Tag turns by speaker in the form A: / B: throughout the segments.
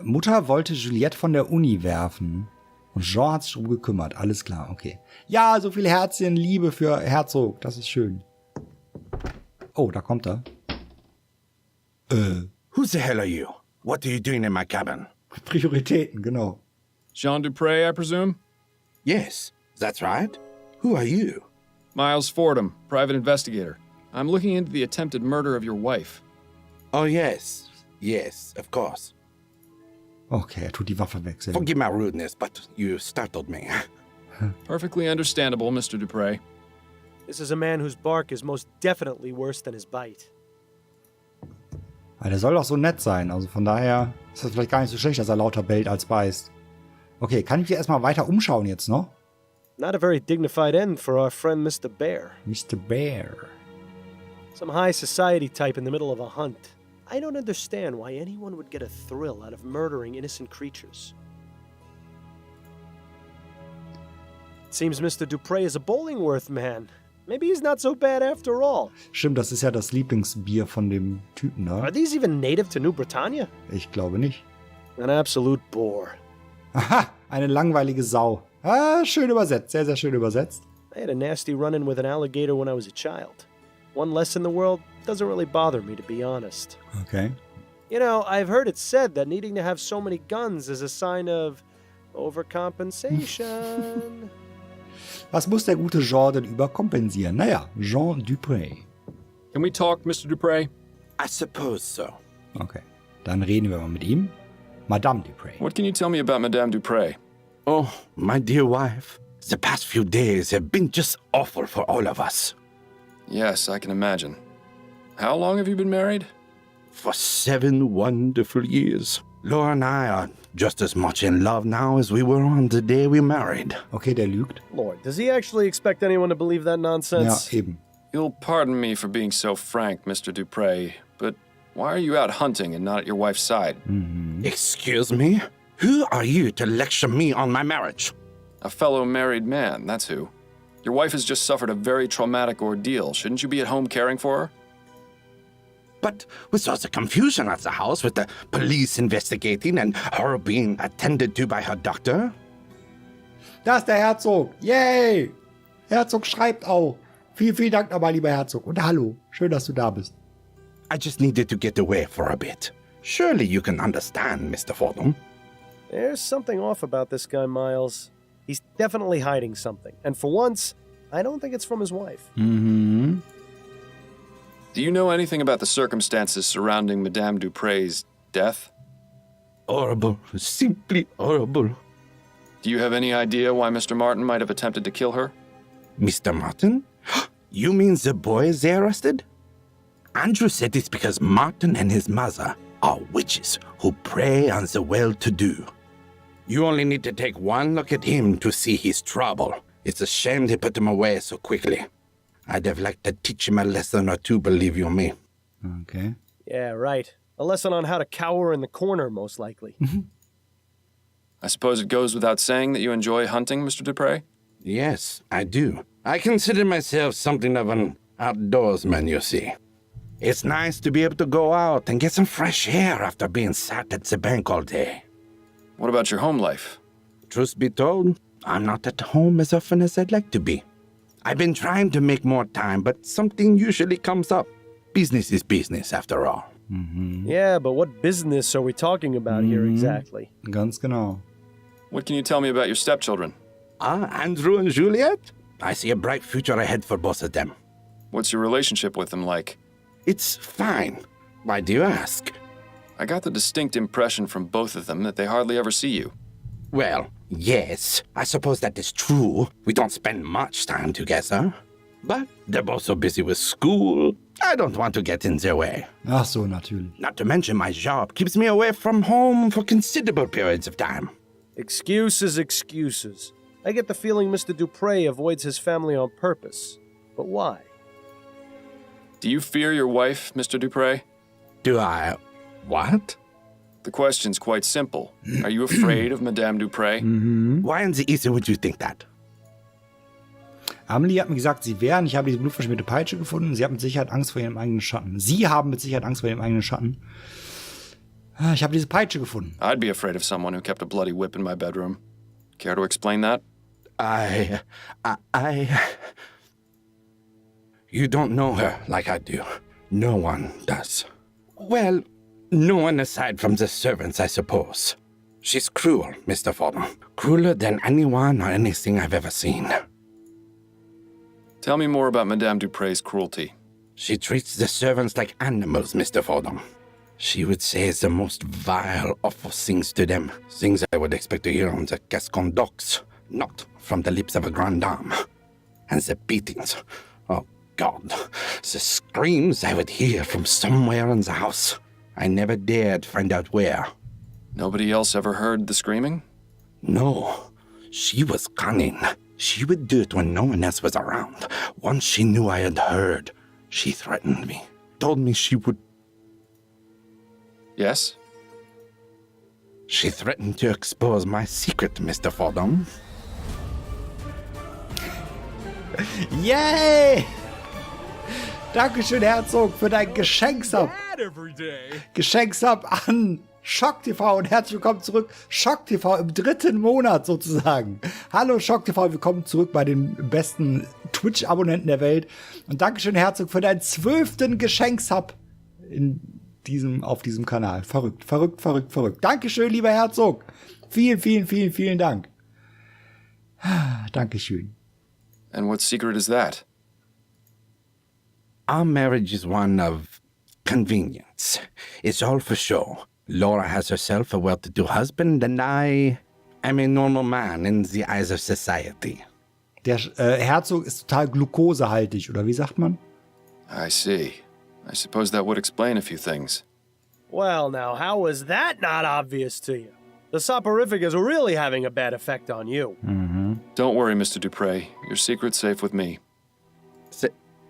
A: Mutter wollte Juliette von der Uni werfen. Und Jean hat sich drum gekümmert. Alles klar, okay. Ja, so viel Herzchen, Liebe für Herzog. Das ist schön. Oh, da kommt er.
B: Who the hell are you? What are you doing in my cabin?
A: Prioritäten, genau.
C: Jean Dupré, I presume?
B: Yes, that's right. Who are you?
C: Miles Fordham, private investigator. I'm looking into the attempted murder of your wife.
B: Oh, yes. Yes, of course.
A: Okay, er tut die Waffe wechseln.
B: Forgive my rudeness, but you startled me.
C: Perfectly understandable, Mr. Dupré.
D: This is a man whose bark is most definitely worse than his bite.
A: Aber der soll doch so nett sein. Also von daher ist das vielleicht gar nicht so schlecht, dass er lauter bellt als beißt. Okay, kann ich mich erstmal weiter umschauen jetzt noch?
D: Not a very dignified end for our friend Mr. Bear.
A: Mr. Bear.
D: Some high society type in the middle of a hunt. I don't understand why anyone would get a thrill out of murdering innocent creatures. It seems Mr. Dupré is a Bollingworth man. Maybe he's not so bad after all.
A: Stimmt, das ist ja das Lieblingsbier von dem Typen da.
D: Are these even native to New Bretagne?
A: Ich glaube nicht.
D: An absolute bore.
A: Aha, eine langweilige Sau. Ah, schön übersetzt, sehr, sehr schön übersetzt.
D: I had a nasty run-in with an alligator when I was a child. One less in the world doesn't really bother me, to be honest.
A: Okay.
D: You know, I've heard it said that needing to have so many guns is a sign of overcompensation.
A: Was muss der gute Jean denn überkompensieren? Naja, Jean Dupré.
C: Can we talk, Mr. Dupré?
B: I suppose so.
A: Okay, dann reden wir mal mit ihm. Madame Dupré.
C: What can you tell me about Madame Dupré?
B: Oh, my dear wife. The past few days have been just awful for all of us.
C: Yes, I can imagine. How long have you been married?
B: For 7 wonderful years. Laura and I are just as much in love now as we were on the day we married.
A: Okay, der lügt.
D: Lord, does he actually expect anyone to believe that nonsense?
A: Ja, eben.
C: You'll pardon me for being so frank, Mr. Dupré, but why are you out hunting and not at your wife's side?
B: Excuse me? Who are you to lecture me on my marriage?
C: A fellow married man, that's who. Your wife has just suffered a very traumatic ordeal. Shouldn't you be at home caring for her?
B: But with all the confusion at the house with the police investigating and her being attended to by her doctor?
A: Da ist der Herzog. Yay! Herzog schreibt auch. Vielen Dank nochmal, lieber Herzog. Und hallo. Schön, dass du da bist.
B: I just needed to get away for a bit. Surely you can understand, Mr. Fordham.
D: There's something off about this guy, Miles. He's definitely hiding something. And for once, I don't think it's from his wife.
A: Mhm.
C: Do you know anything about the circumstances surrounding Madame Dupré's death?
B: Horrible. Simply horrible.
C: Do you have any idea why Mr. Martin might have attempted to kill her?
B: Mr. Martin? You mean the boys they arrested? Andrew said it's because Martin and his mother are witches who prey on the well-to-do. You only need to take one look at him to see his trouble. It's a shame they put him away so quickly. I'd have liked to teach him a lesson or two, believe you me.
A: Okay.
D: Yeah, right. A lesson on how to cower in the corner, most likely.
C: I suppose it goes without saying that you enjoy hunting, Mr. Dupré?
B: Yes, I do. I consider myself something of an outdoorsman, you see. It's nice to be able to go out and get some fresh air after being sat at the bank all day.
C: What about your home life?
B: Truth be told, I'm not at home as often as I'd like to be. I've been trying to make more time, but something usually comes up. Business is business, after all.
D: Yeah, but what business are we talking about here exactly?
A: Ganz genau.
C: What can you tell me about your stepchildren?
B: Andrew and Juliet? I see a bright future ahead for both of them.
C: What's your relationship with them like?
B: It's fine. Why do you ask?
C: I got the distinct impression from both of them that they hardly ever see you.
B: Well, yes, I suppose that is true. We don't spend much time together. But they're both so busy with school, I don't want to get in their way.
A: Ach so, natürlich.
B: Not to mention my job keeps me away from home for considerable periods of time.
D: Excuses, excuses. I get the feeling Mr. Dupré avoids his family on purpose. But why?
C: Do you fear your wife, Mr. Dupré?
B: Do I... what?
C: The question's quite simple. Are you afraid of Madame Dupré?
B: Why in the easy would you think that?
A: Amelie hat mir gesagt, sie wären. Ich habe diese blutverschmierte Peitsche gefunden. Sie haben mit Sicherheit Angst vor ihrem eigenen Schatten. Sie haben mit Sicherheit Angst vor ihrem eigenen Schatten. Ich habe diese Peitsche gefunden.
C: I'd be afraid of someone who kept a bloody whip in my bedroom. Care to explain that?
B: You don't know her like I do. No one does. Well, no one aside from the servants, I suppose. She's cruel, Mr. Fordham. Crueler than anyone or anything I've ever seen.
C: Tell me more about Madame Dupre's cruelty.
B: She treats the servants like animals, Mr. Fordham. She would say the most vile, awful things to them. Things I would expect to hear on the Gascon docks, not from the lips of a grande dame. And the beatings. Oh, God. The screams I would hear from somewhere in the house. I never dared find out where.
C: Nobody else ever heard the screaming?
B: No. She was cunning. She would do it when no one else was around. Once she knew I had heard, she threatened me. Told me she would...
C: Yes?
B: She threatened to expose my secret, Mr. Fordham.
A: Yay! Dankeschön, Herzog, für dein Geschenksab. Geschenksab an Schock TV und herzlich willkommen zurück. Schock TV im 3. Monat sozusagen. Hallo Schock TV, willkommen zurück bei den besten Twitch-Abonnenten der Welt. Und Dankeschön, Herzog, für deinen 12. Geschenksab auf diesem Kanal. Verrückt, verrückt, verrückt, verrückt. Dankeschön, lieber Herzog. Vielen, vielen, vielen, vielen Dank. Dankeschön.
C: And what secret is that?
B: Our marriage is one of convenience. It's all for show. Laura has herself a well-to-do husband, and I am a normal man in the eyes of society.
A: Der Herzog ist total glukosehaltig, oder wie sagt man?
C: I see. I suppose that would explain a few things.
D: Well, now, how was that not obvious to you? The soporific is really having a bad effect on you.
C: Don't worry, Mr. Dupre. Your secret's safe with me.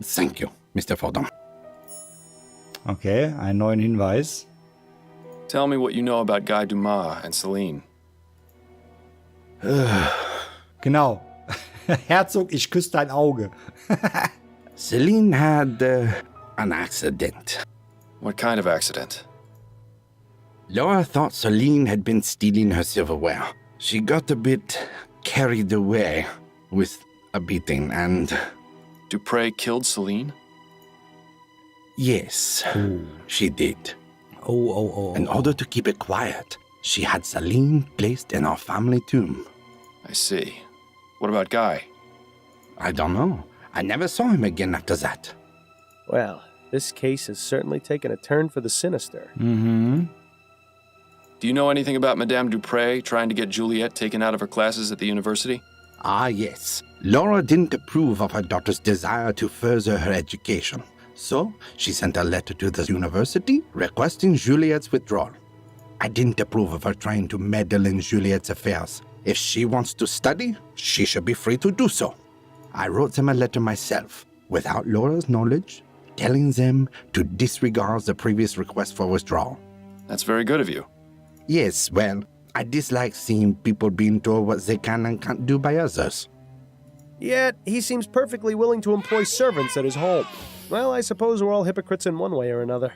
B: Thank you, Mr. Fordham.
A: Okay, einen neuen Hinweis.
C: Tell me what you know about Guy Dumas and Celine.
A: Genau. Herzog, ich küsse dein Auge.
B: Celine had an accident.
C: What kind of accident?
B: Laura thought Celine had been stealing her silverware. She got a bit carried away with a beating and...
C: Dupre killed Celine?
B: Yes, she did.
A: Oh.
B: In order to keep it quiet, she had Celine placed in our family tomb.
C: I see. What about Guy?
B: I don't know. I never saw him again after that.
D: Well, this case has certainly taken a turn for the sinister.
C: Do you know anything about Madame Dupre trying to get Juliet taken out of her classes at the university?
B: Ah, yes. Laura didn't approve of her daughter's desire to further her education. So, she sent a letter to the university requesting Juliet's withdrawal. I didn't approve of her trying to meddle in Juliet's affairs. If she wants to study, she should be free to do so. I wrote them a letter myself, without Laura's knowledge, telling them to disregard the previous request for withdrawal.
C: That's very good of you.
B: Yes, well, I dislike seeing people being told what they can and can't do by others.
D: Yet, he seems perfectly willing to employ servants at his home. Well, I suppose we're all hypocrites in one way or another.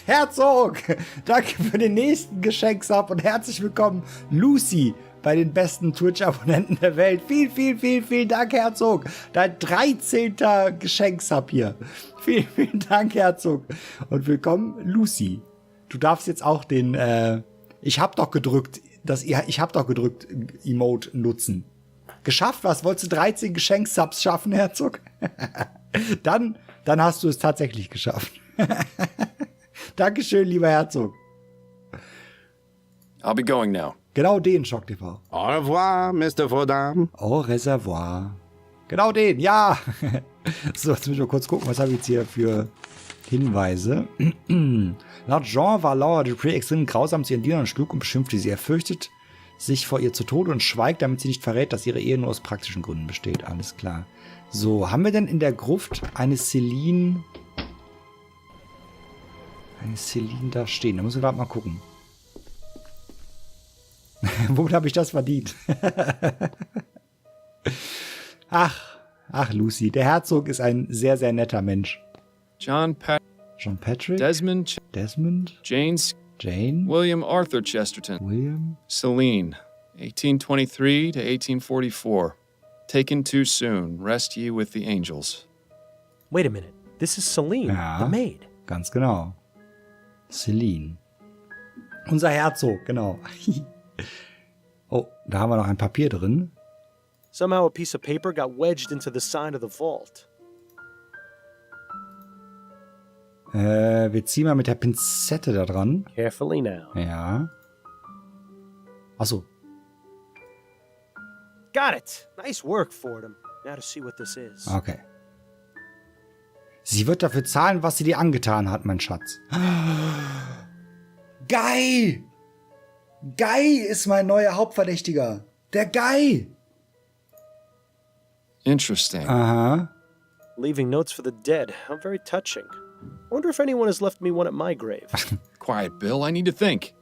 A: Herzog, danke für den nächsten Geschenksab und herzlich willkommen, Lucy, bei den besten Twitch-Abonnenten der Welt. Vielen, vielen, vielen, vielen Dank, Herzog. Dein 13. Geschenksab hier. Vielen, vielen Dank, Herzog. Und willkommen, Lucy. Du darfst jetzt auch den, ich hab doch gedrückt Emote nutzen. Geschafft, was? Wolltest du 13 Geschenksubs schaffen, Herzog? Dann hast du es tatsächlich geschafft. Dankeschön, lieber Herzog.
C: I'll be going now.
A: Genau den, Schock TV.
B: Au revoir, Mr. Fordham.
A: Au reservoir. Genau den, ja. So, jetzt müssen wir kurz gucken, was habe ich jetzt hier für Hinweise. Laut Jean war Laura Dupré extrem grausam zu ihren Dienern und schlug und beschimpfte sie. Er fürchtet sich vor ihr zu Tode und schweigt, damit sie nicht verrät, dass ihre Ehe nur aus praktischen Gründen besteht. Alles klar. So, haben wir denn in der Gruft eine Celine da stehen? Da müssen wir gerade mal gucken. Womit habe ich das verdient? Ach, Lucy, der Herzog ist ein sehr, sehr netter Mensch.
C: John
A: Patrick?
C: Desmond?
A: Desmond?
C: James?
A: Jane?
C: William Arthur Chesterton.
A: William?
C: Celine, 1823 to 1844. Taken too soon. Rest ye with the angels.
D: Wait a minute. This is Celine,
A: Ja.
D: the maid.
A: Ganz genau. Celine. Unser Herzog, genau. Oh, da haben wir noch ein Papier drin.
D: Somehow a piece of paper got wedged into the side of the vault.
A: Wir ziehen mal mit der Pinzette da dran.
D: Carefully now.
A: Ja. Achso.
D: Got it. Nice work, Fordham. Now to see what this is.
A: Okay. Sie wird dafür zahlen, was sie dir angetan hat, mein Schatz. Guy! Guy ist mein neuer Hauptverdächtiger. Der Guy!
C: Interesting.
A: Aha.
D: Leaving notes for the dead. How very touching. I wonder if anyone has left me one at my grave.
C: Quiet, Bill. I need to think.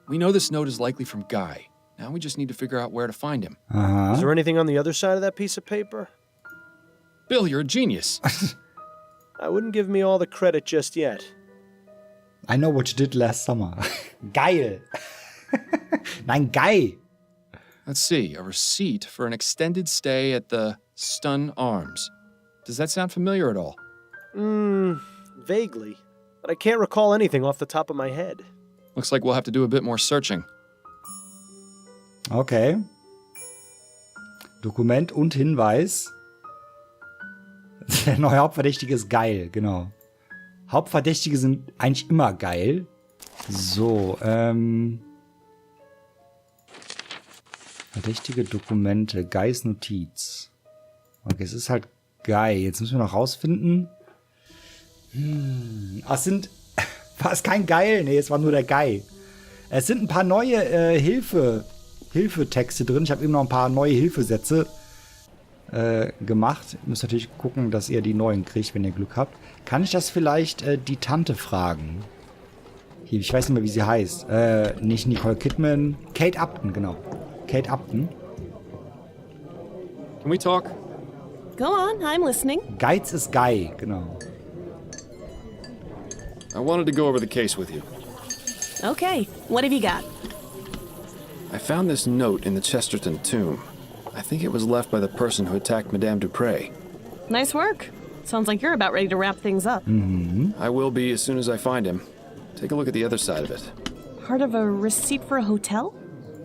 C: We know this note is likely from Guy. Now we just need to figure out where to find him.
A: Aha.
D: Is there anything on the other side of that piece of paper?
C: Bill, you're a genius.
D: I wouldn't give me all the credit just yet.
A: I know what you did last summer. Geil. Nein, Guy.
C: Let's see. A receipt for an extended stay at the Stun Arms. Does that sound familiar at all?
D: Vaguely. But I can't recall anything off the top of my head.
C: Looks like we'll have to do a bit more searching.
A: Okay. Dokument und Hinweis. Der neue Hauptverdächtige ist geil, genau. Hauptverdächtige sind eigentlich immer geil. So, verdächtige Dokumente, Guys Notiz. Okay, es ist halt Guy. Jetzt müssen wir noch rausfinden. Es sind... War es kein Geil? Nee, es war nur der Guy. Es sind ein paar neue Hilfetexte drin. Ich habe eben noch ein paar neue Hilfesätze gemacht. Ihr müsst natürlich gucken, dass ihr die neuen kriegt, wenn ihr Glück habt. Kann ich das vielleicht die Tante fragen? Hier, ich weiß nicht mehr, wie sie heißt. Nicht Nicole Kidman. Kate Upton, genau. Kate Upton.
C: Can we talk?
E: Go on, I'm listening.
A: Geiz ist Guy, genau.
C: I wanted to go over the case with you.
E: Okay, what have you got?
C: I found this note in the Chesterton tomb. I think it was left by the person who attacked Madame Dupre.
E: Nice work. Sounds like you're about ready to wrap things up.
C: I will be as soon as I find him. Take a look at the other side of it.
E: Part of a receipt for a hotel?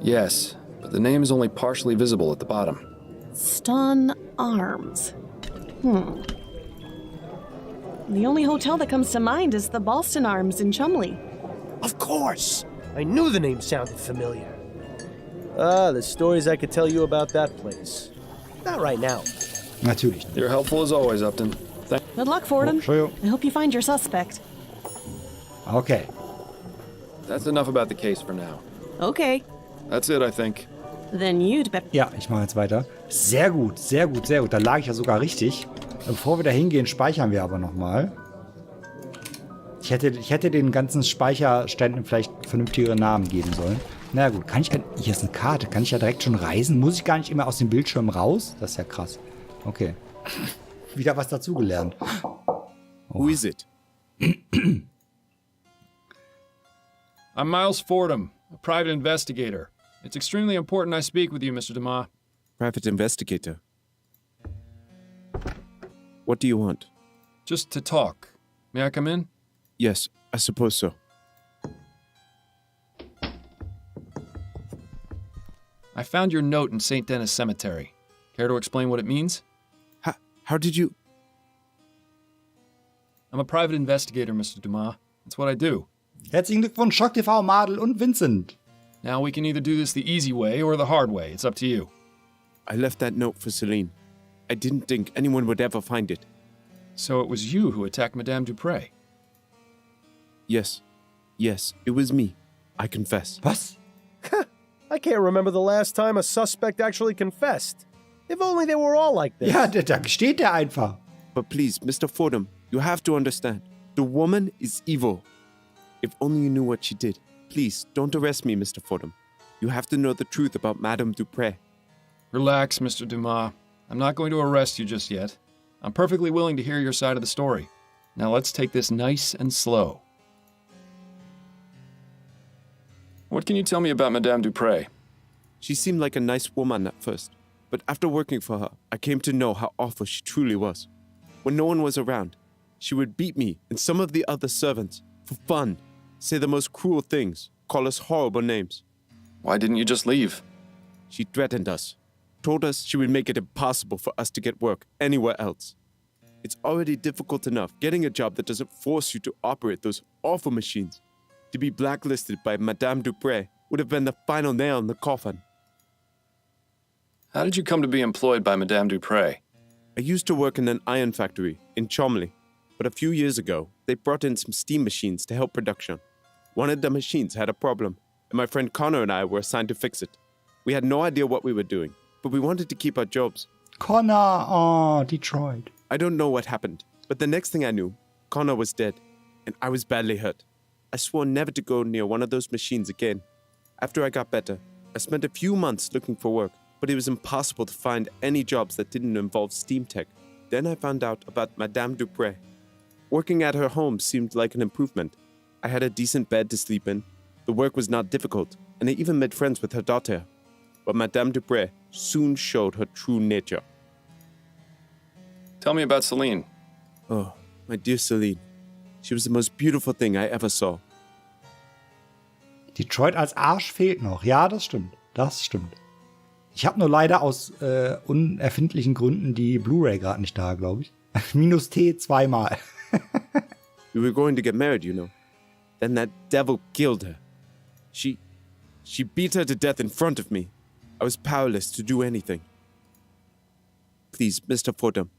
C: Yes, but the name is only partially visible at the bottom.
E: Stun Arms. The only hotel that comes to mind is the Boston Arms in Chumley.
D: Of course! I knew the name sounded familiar. The stories I could tell you about that place. Not right now.
A: Natürlich.
C: You're helpful as always, Upton.
E: Good luck, Fordham.
A: Entschuldigung.
E: I hope you find your suspect.
A: Okay.
C: That's enough about the case for now.
E: Okay,
C: That's it, I think.
E: then you'd better...
A: Ja, ich mache jetzt weiter. Sehr gut, sehr gut, sehr gut. Da lag ich ja sogar richtig. Bevor wir da hingehen, speichern wir aber nochmal. Ich hätte den ganzen Speicherständen vielleicht vernünftigere Namen geben sollen. Na gut, kann ich... Hier ist eine Karte. Kann ich ja direkt schon reisen? Muss ich gar nicht immer aus dem Bildschirm raus? Das ist ja krass. Okay. Wieder was dazugelernt.
B: Who is it?
C: I'm Miles Fordham, a private investigator. It's extremely important I speak with you, Mr. Dumas.
B: Private investigator. What do you want?
C: Just to talk. May I come in?
B: Yes, I suppose so.
C: I found your note in St. Denis Cemetery. Care to explain what it means?
B: How did you...
C: I'm a private investigator, Mr. Dumas. That's what I do.
A: Herzlichen Glückwunsch, Schock TV, Madel und Vincent.
C: Now we can either do this the easy way or the hard way. It's up to you.
B: I left that note for Celine. I didn't think anyone would ever find it.
C: So it was you who attacked Madame Dupre.
B: Yes, it was me. I confess.
A: Was?
D: I can't remember the last time a suspect actually confessed. If only they were all like this.
A: Ja, da gesteht der einfach.
B: But please, Mr. Fordham, you have to understand. The woman is evil. If only you knew what she did. Please, don't arrest me, Mr. Fordham. You have to know the truth about Madame Dupre.
C: Relax, Mr. Dumas. I'm not going to arrest you just yet. I'm perfectly willing to hear your side of the story. Now let's take this nice and slow. What can you tell me about Madame Dupré?
F: She seemed like a nice woman at first, but after working for her, I came to know how awful she truly was. When no one was around, she would beat me and some of the other servants for fun, say the most cruel things, call us horrible names.
C: Why didn't you just leave?
F: She threatened us, told us she would make it impossible for us to get work anywhere else. It's already difficult enough getting a job that doesn't force you to operate those awful machines. To be blacklisted by Madame Dupré would have been the final nail in the coffin.
C: How did you come to be employed by Madame Dupré?
F: I used to work in an iron factory in Chomley, but a few years ago, they brought in some steam machines to help production. One of the machines had a problem, and my friend Connor and I were assigned to fix it. We had no idea what we were doing, but we wanted to keep our jobs.
A: Connor, oh, Detroit.
F: I don't know what happened, but the next thing I knew, Connor was dead, and I was badly hurt. I swore never to go near one of those machines again. After I got better, I spent a few months looking for work, but it was impossible to find any jobs that didn't involve steam tech. Then I found out about Madame Dupré. Working at her home seemed like an improvement. I had a decent bed to sleep in, the work was not difficult, and I even made friends with her daughter. But Madame Dupré soon showed her true nature.
C: Tell me about Celine.
F: Oh, my dear Celine. She was the most beautiful thing I ever saw.
A: Detroit als Arsch fehlt noch. Ja, das stimmt. Das stimmt. Ich habe nur leider aus unerfindlichen Gründen die Blu-ray gerade nicht da, glaube ich. Minus T zweimal.
F: We were going to get married, you know. Then that devil killed her. She beat her to death in front of me. I was powerless to do anything. Please, Mr. Fordham,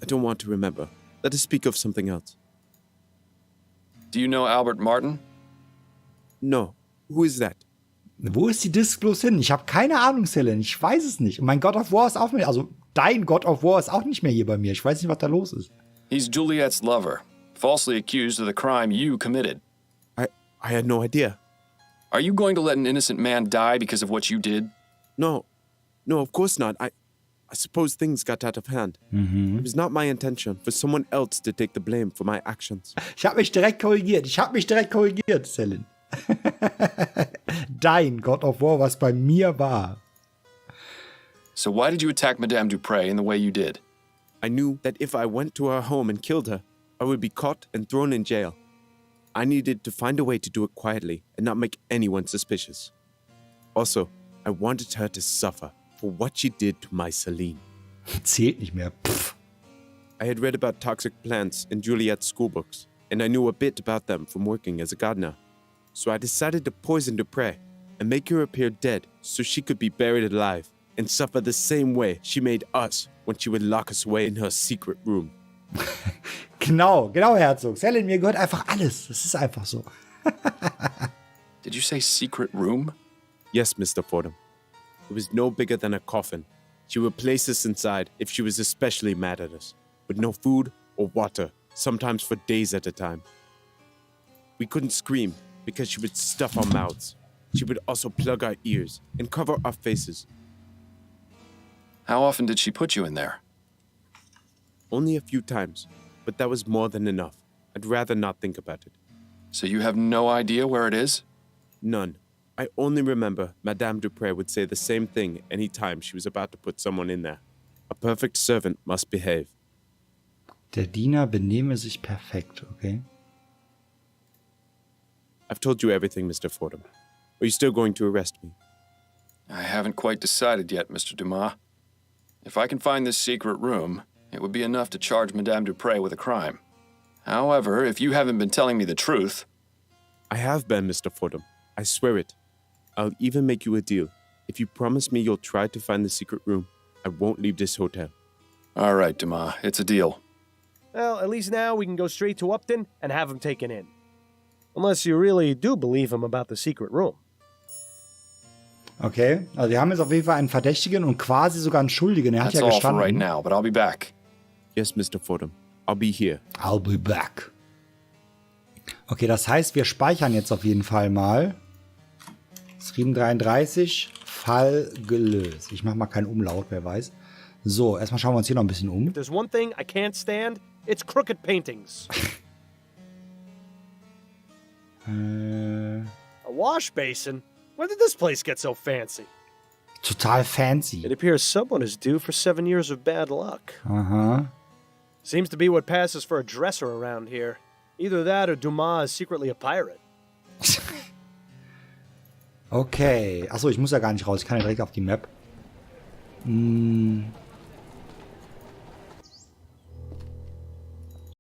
F: I don't want to remember. Let us speak of something else.
C: Do you know Albert Martin?
F: No. Who is that?
A: Wo ist die Disc bloß hin? Ich habe keine Ahnung, Celine. Ich weiß es nicht. Und mein God of War ist auch nicht, also dein God of War ist auch nicht mehr hier bei mir. Ich weiß nicht, was da los ist.
C: He's Juliet's lover, falsely accused of the crime you committed.
F: I had no idea.
C: Are you going to let an innocent man die because of what you did?
F: No, of course not. I suppose things got out of hand. It was not my intention for someone else to take the blame for my actions.
A: Ich habe mich direkt korrigiert. Celine. Dein God of War, was bei mir war.
C: So why did you attack Madame Dupré in the way you did?
F: I knew that if I went to her home and killed her, I would be caught and thrown in jail. I needed to find a way to do it quietly and not make anyone suspicious. Also, I wanted her to suffer for what she did to my Celine.
A: Zählt nicht mehr. Pff.
F: I had read about toxic plants in Juliet's schoolbooks, and I knew a bit about them from working as a gardener. So I decided to poison Dupré and make her appear dead so she could be buried alive and suffer the same way she made us when she would lock us away in her secret room.
A: Genau, Herzog. Celine, mir gehört einfach alles. Das ist einfach so.
C: Did you say secret room?
F: Yes, Mr. Fordham. It was no bigger than a coffin. She would place us inside if she was especially mad at us, with no food or water, sometimes for days at a time. We couldn't scream because she would stuff our mouths. She would also plug our ears and cover our faces.
C: How often did she put you in there?
F: Only a few times, but that was more than enough. I'd rather not think about it.
C: So you have no idea where it is?
F: None. I only remember Madame Dupré would say the same thing any time she was about to put someone in there. A perfect servant must behave.
A: Der Diener benehme sich perfekt, okay?
F: I've told you everything, Mr. Fordham. Are you still going to arrest me?
C: I haven't quite decided yet, Mr. Dumas. If I can find this secret room, it would be enough to charge Madame Dupré with a crime. However, if you haven't been telling me the truth...
F: I have been, Mr. Fordham. I swear it. I'll even make you a deal. If you promise me you'll try to find the secret room, I won't leave this hotel.
C: All right, Dumas, it's a deal.
D: Well, at least now we can go straight to Upton and have him taken in. Unless you really do believe him about the secret room.
A: Okay, also wir haben jetzt auf jeden Fall einen Verdächtigen und quasi sogar einen Schuldigen. Er hat
C: That's
A: ja
C: all for
A: gestanden.
C: right now, but I'll be back.
F: Yes, Mr. Fordham. I'll be here.
A: I'll be back. Okay, das heißt, wir speichern jetzt auf jeden Fall mal. Stream 33, Fall gelöst. Ich mache mal keinen Umlaut, wer weiß. So, erstmal schauen wir uns hier noch ein bisschen um.
D: If there's one thing I can't stand, it's crooked paintings. A wash basin? When did this place get so fancy?
A: Total fancy.
D: It appears someone is due for 7 years of bad luck.
A: Aha.
D: Seems to be what passes for a dresser around here. Either that or Dumas is secretly a pirate.
A: Okay. Achso, ich muss ja gar nicht raus. Ich kann ja direkt auf die Map.